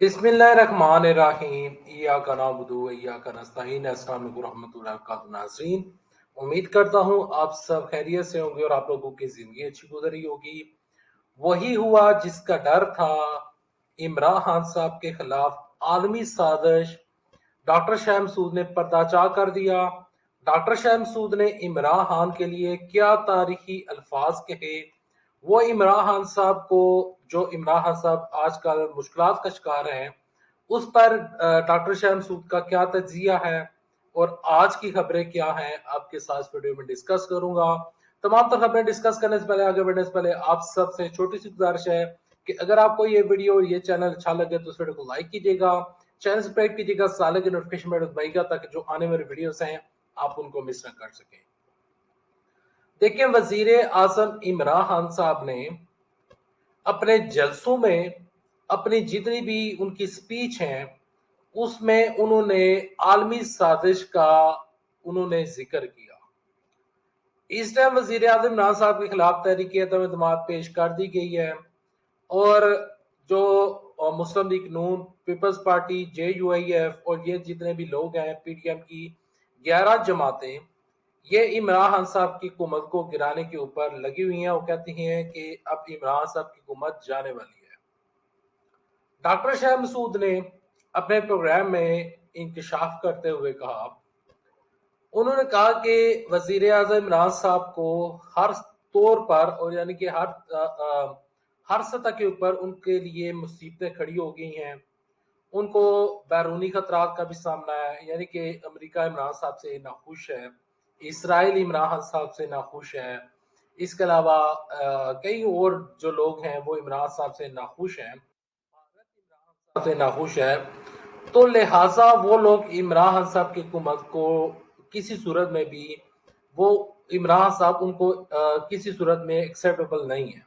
बिस्मिल्लाहिर्रहमानिर्रहीम इय्याका नअबुदु व इय्याका नस्तईन। अस्सलाम वालेकुम रहमतुल्लाहि व बरकातहू। नाज़रीन, उम्मीद करता हूँ आप सब खैरियत से होंगे और आप लोगों की जिंदगी अच्छी गुजरी होगी। वही हुआ जिसका डर था। इमरान खान साहब के खिलाफ आलमी साजिश, डॉक्टर शाह मसूद ने पर्दाचार कर दिया। डॉक्टर शाह मसूद ने इमरान खान के लिए क्या तारीखी अल्फाज कहे। वो इमरान खान साहब को, जो इमरान खान साहब आजकल मुश्किलात का शिकार हैं, उस पर डॉक्टर शाह मसूद का क्या तजिया है और आज की खबरें क्या हैं, आपके साथ वीडियो में डिस्कस करूंगा। तमाम तर खबरें डिस्कस करने से पहले, आगे बढ़ने से पहले आप सबसे छोटी सी गुजारिश है कि अगर आपको ये वीडियो और ये चैनल अच्छा लगे तो इस वीडियो को लाइक कीजिएगा, चैनल सब्सक्राइब कीजिएगा, साल की नोटिफिकेशन बेल दबाइएगा ताकि जो आने वाले वीडियोस हैं आप उनको मिस न कर सकें। देखिए, वजीर आजम इमरान खान साहब ने अपने जलसों में अपनी जितनी भी उनकी स्पीच हैं उसमें उन्होंने आलमी साजिश का उन्होंने जिक्र किया। इस टाइम वजीर आजम इमरान साहब के खिलाफ तहरीक एतमाद पेश कर दी गई है और जो मुस्लिम लीग नून, पीपल्स पार्टी, JUIF और ये जितने भी लोग हैं, PDM की 11 जमातें, ये इमरान खान साहब की हुकूमत को गिराने के ऊपर लगी हुई हैं। वो कहती हैं कि अब इमरान साहब की हुकूमत जाने वाली है। डॉक्टर शाह मसूद ने अपने प्रोग्राम में इंकशाफ करते हुए कहा, उन्होंने कहा कि वजीर आजम इमरान साहब को हर तौर पर और यानी कि हर सतह के ऊपर उनके लिए मुसीबतें खड़ी हो गई हैं। उनको बैरूनी खतरात का भी सामना है, यानी कि अमेरिका इमरान साहब से नाखुश है, इसराइल इमरान खान साहब से नाखुश है, इसके अलावा कई और जो लोग हैं वो इमरान साहब से नाखुश हैं, भारत इमरान साहब से नाखुश है। तो लिहाजा वो लोग इमरान खान साहब की हुकूमत को किसी सूरत में भी, वो इमरान साहब उनको किसी सूरत में एक्सेप्टेबल नहीं है।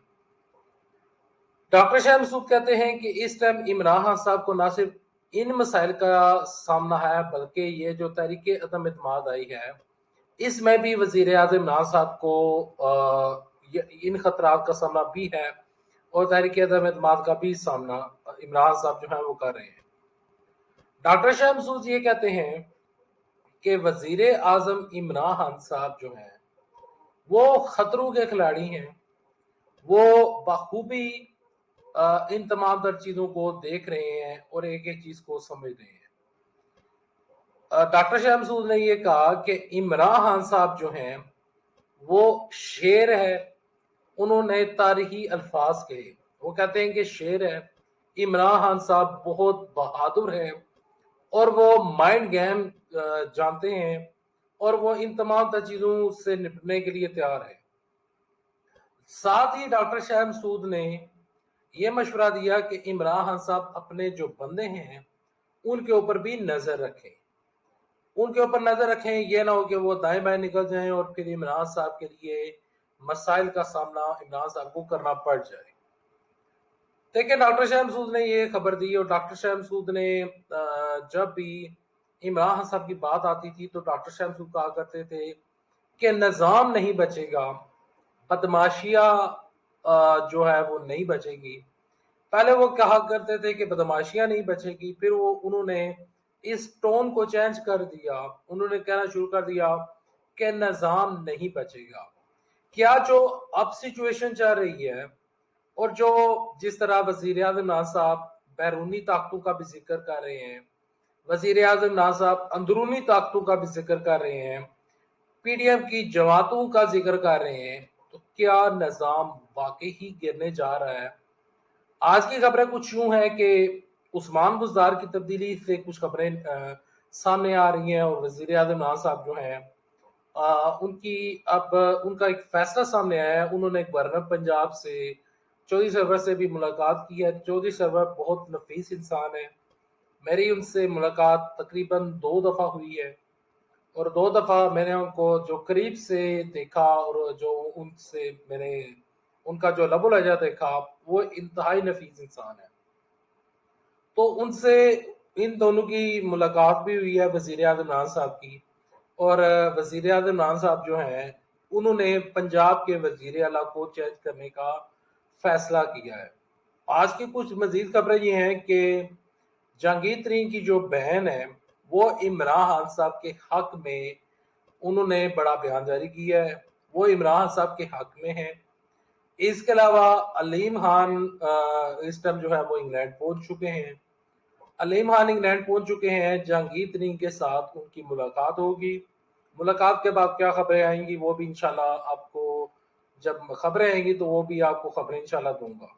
डॉक्टर शाह मसूद कहते हैं कि इस टाइम इमरान खान साहब को ना सिर्फ इन मसाइल का सामना है बल्कि ये जो तहरीक अदम एतमाद आई है इसमें भी वजीर आज़म इमरान साहब को इन खतरात का सामना भी है और तहरीक अदम एतमाद का भी सामना इमरान साहब जो है वो कर रहे हैं। डॉक्टर शाह मसूद ये कहते हैं कि वजीर आज़म इमरान खान साहब जो हैं वो खतरों के खिलाड़ी हैं। वो बखूबी इन तमाम तर चीजों को देख रहे हैं और एक एक चीज को समझ रहे हैं। डॉक्टर शाह मसूद ने ये कहा कि इमरान खान साहब जो हैं वो शेर है। उन्होंने तारीखी अल्फाज कहे, वो कहते हैं कि शेर है, इमरान खान साहब बहुत बहादुर है और वो माइंड गेम जानते हैं और वो इन तमाम तर चीजों से निपटने के लिए तैयार है। साथ ही डॉक्टर शाह मसूद ने यह मशवरा दिया कि इमरान खान साहब अपने जो बंदे हैं उनके ऊपर भी नजर रखें, उनके ऊपर नजर रखें। यह ना हो कि वो दाएं बाएं निकल जाएं और फिर इमरान साहब के लिए मसाइल का सामना इमरान साहब को करना पड़ जाए। देखिए, डॉक्टर शाह मसूद ने ये खबर दी और डॉक्टर शाह मसूद ने जब भी इमरान खान साहब की बात आती थी तो डॉक्टर शाह मसूद कहा करते थे कि निजाम नहीं बचेगा, बदमाशिया जो है वो नहीं बचेगी। पहले वो कहा करते थे कि बदमाशियां नहीं बचेगी, फिर वो उन्होंने इस टोन को चेंज कर दिया, उन्होंने कहना शुरू कर दिया कि निजाम नहीं बचेगा। क्या जो अब सिचुएशन चल रही है और जो जिस तरह वजीर आज़म इमरान साहब बैरूनी ताकतों का भी जिक्र कर रहे हैं, वजीर आज़म इमरान साहब अंदरूनी ताकतों का भी जिक्र कर रहे हैं, PDM की जमातों का जिक्र कर रहे हैं, तो क्या निजाम वाकई ही गिरने जा रहा है? आज की खबरें कुछ यूं है कि उस्मान बुज़दार की तब्दीली से कुछ खबरें सामने आ रही हैं और वजीर आज़म इमरान साहब जो हैं उनकी अब उनका एक फैसला सामने आया है। उन्होंने गवर्नर पंजाब से चौधरी सरवर से भी मुलाकात की है। चौधरी सरवर बहुत नफीस इंसान है, मेरी उनसे मुलाकात तकरीबन 2 दफ़ा हुई है और 2 दफ़ा मैंने उनको जो करीब से देखा और जो उनसे मैंने उनका जो लबो लहजा देखा, वो इंतहाई नफीस इंसान है। तो उनसे इन दोनों की मुलाकात भी हुई है वजीर आज़म इमरान साहब की और वजीर आज़म इमरान साहब जो हैं उन्होंने पंजाब के वजीर आला को चेंज करने का फैसला किया है। आज की कुछ मजीद खबरें ये हैं कि जहांगीर तरीन की जो बहन है वो इमरान खान साहब के हक में उन्होंने बड़ा बयान जारी किया है, वो इमरान साहब के हक में है। इसके अलावा अलीम खान इस टाइम जो है वो इंग्लैंड पहुंच चुके हैं। अलीम खान इंग्लैंड पहुंच चुके हैं, जहांगीर तरीन के साथ उनकी मुलाकात होगी। मुलाकात के बाद क्या खबरें आएंगी वो भी इंशाल्लाह आपको, जब खबरें आएंगी तो वो भी आपको खबरें इंशाल्लाह दूंगा।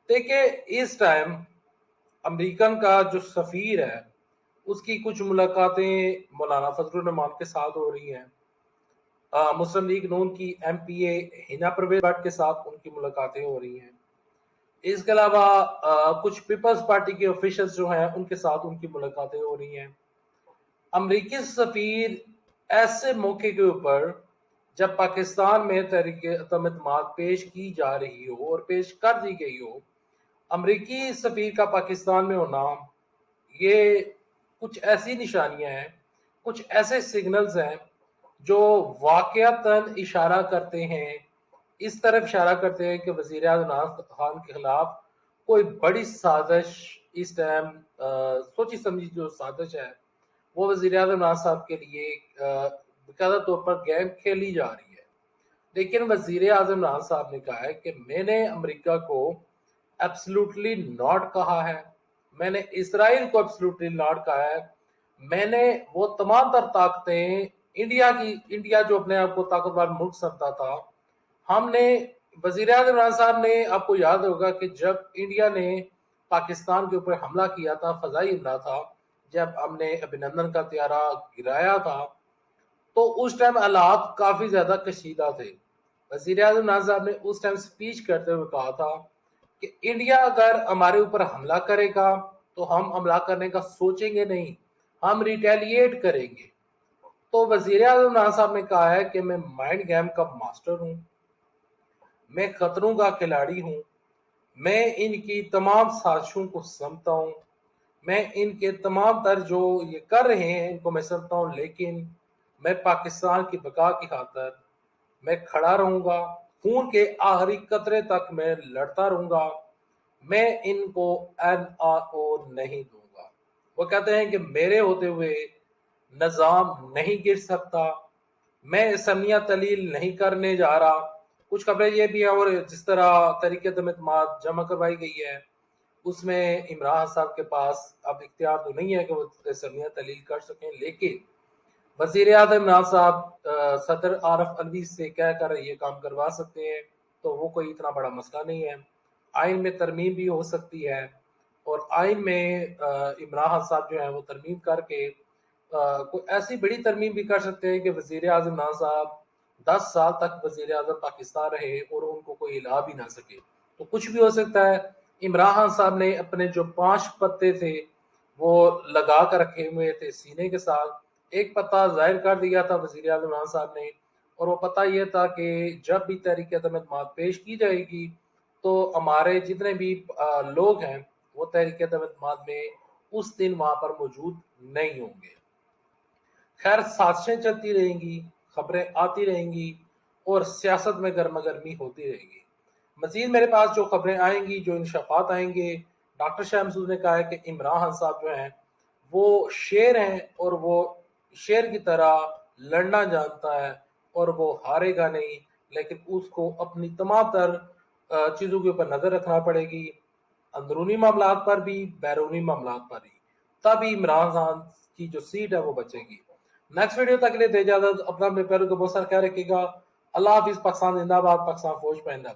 देखिए इस टाइम अमेरिकन का जो सफीर है उसकी कुछ मुलाकातें मौलाना फजलुर रहमान के साथ हो रही हैं। मुस्लिम लीग नून की एमपीए हिना परवेज भट्ट के साथ उनकी मुलाकातें हो रही हैं। इसके अलावा कुछ पीपल्स पार्टी के ऑफिशियल्स जो हैं उनके साथ उनकी मुलाकातें हो रही हैं। अमेरिकी सफीर ऐसे मौके के ऊपर जब पाकिस्तान में तहरीके तमतमाद पेश की जा रही हो और पेश कर दी गई हो, अमेरिकी सफीर का पाकिस्तान में होना, ये कुछ ऐसी निशानियां हैं, कुछ ऐसे सिग्नल्स हैं जो वाकयातन इशारा करते हैं, इस तरफ इशारा करते हैं कि वजीर आज़म इमरान खान के खिलाफ कोई बड़ी साजिश इस टाइम सोची समझी जो साजिश है वो वजीर आज़म इमरान साहब के लिए बाकायदा तौर पर गेम खेली जा रही है। लेकिन वजीर आज़म इमरान साहब ने कहा है कि मैंने अमेरिका को एब्सोल्युटली नॉट कहा है, मैंने इसराइल को एब्सोल्युटली नॉट कहा है, मैंने वो तमाम तर ताकतें इंडिया जो अपने आप को ताकतवर मुल्क समझता था, हमने वजीर आज़म इमरान साहब ने, आपको याद होगा कि जब इंडिया ने पाकिस्तान के ऊपर हमला किया था, फजाई हमला था, जब हमने अभिनंदन का त्यारा गिराया था, तो उस टाइम हालात काफी ज्यादा कशीदा थे। वजीर आज़म इमरान साहब ने उस टाइम स्पीच करते हुए कहा था कि इंडिया अगर हमारे ऊपर हमला करेगा तो हम हमला करने का सोचेंगे नहीं, हम रिटेलिएट करेंगे। तो वजीर आज़म इमरान साहब ने कहा है कि मैं माइंड गेम का मास्टर हूं, मैं खतरों का खिलाड़ी हूं, मैं इनकी तमाम साजिशों को समझता हूं, मैं इनके तमाम तर जो ये कर रहे हैं इनको मैं समझता हूं, लेकिन मैं पाकिस्तान की बका की खातर मैं खड़ा रहूंगा, खून के आखिरी कतरे तक मैं लड़ता रहूंगा, मैं इनको NRO नहीं दूंगा। वो कहते हैं कि मेरे होते हुए निजाम नहीं गिर सकता, मैं समिया तलील नहीं करने जा रहा। कुछ खबरें ये भी है, और जिस तरह तरीके तमाद जमा करवाई गई है उसमें इमरान साहब के पास अब इख्तियार तो नहीं है कि वो समिया तलील कर सकें, लेकिन वजीर आज़म इमरान साहब सदर आरफ अलवी से कह कर ये काम करवा सकते हैं, तो वो कोई इतना बड़ा मसला नहीं है। आइन में तरमीम भी हो सकती है, और आइन में इमरान खान साहब जो है वो तरमीम करके कोई ऐसी बड़ी तरमीम भी कर सकते हैं कि वजीर आज़म इमरान साहब 10 साल तक वजीर आज़म पाकिस्तान रहे और उनको कोई हिला भी ना सके। तो कुछ भी हो सकता है। इमरान खान साहब ने अपने जो 5 पत्ते थे वो लगा कर रखे हुए थे सीने के साथ, एक पत्ता जाहिर कर दिया था वजीर आज़म इमरान साहब ने, और वो पता ये था कि जब भी तहरीक तमतमाद पेश की जाएगी तो हमारे जितने भी लोग हैं वो तहरीक तमतमाद में उस दिन वहां पर मौजूद नहीं होंगे। खैर साजिशें चलती रहेंगी, खबरें आती रहेंगी और सियासत में गर्मा गर्मी होती रहेगी। मजीद मेरे पास जो खबरें आएंगी, जो इंशफात आएंगे, डॉक्टर शाह महसूद ने कहा है कि इमरान खान साहब जो हैं वो शेर हैं और वो शेर की तरह लड़ना जानता है और वो हारेगा नहीं, लेकिन उसको अपनी तमाम तर चीज़ों के ऊपर नज़र रखना पड़ेगी, अंदरूनी मामला पर भी, बैरूनी मामला पर भी, तभी इमरान खान की जो सीट है वो बचेगी। नेक्स्ट वीडियो तक के लिए दे इजाजत, अपना अपने पैरों को बहुत सारा ख्याल रखिएगा। अल्लाह हाफिज। पाकिस्तान जिंदाबाद, पाकिस्तान फौज पाइंदा।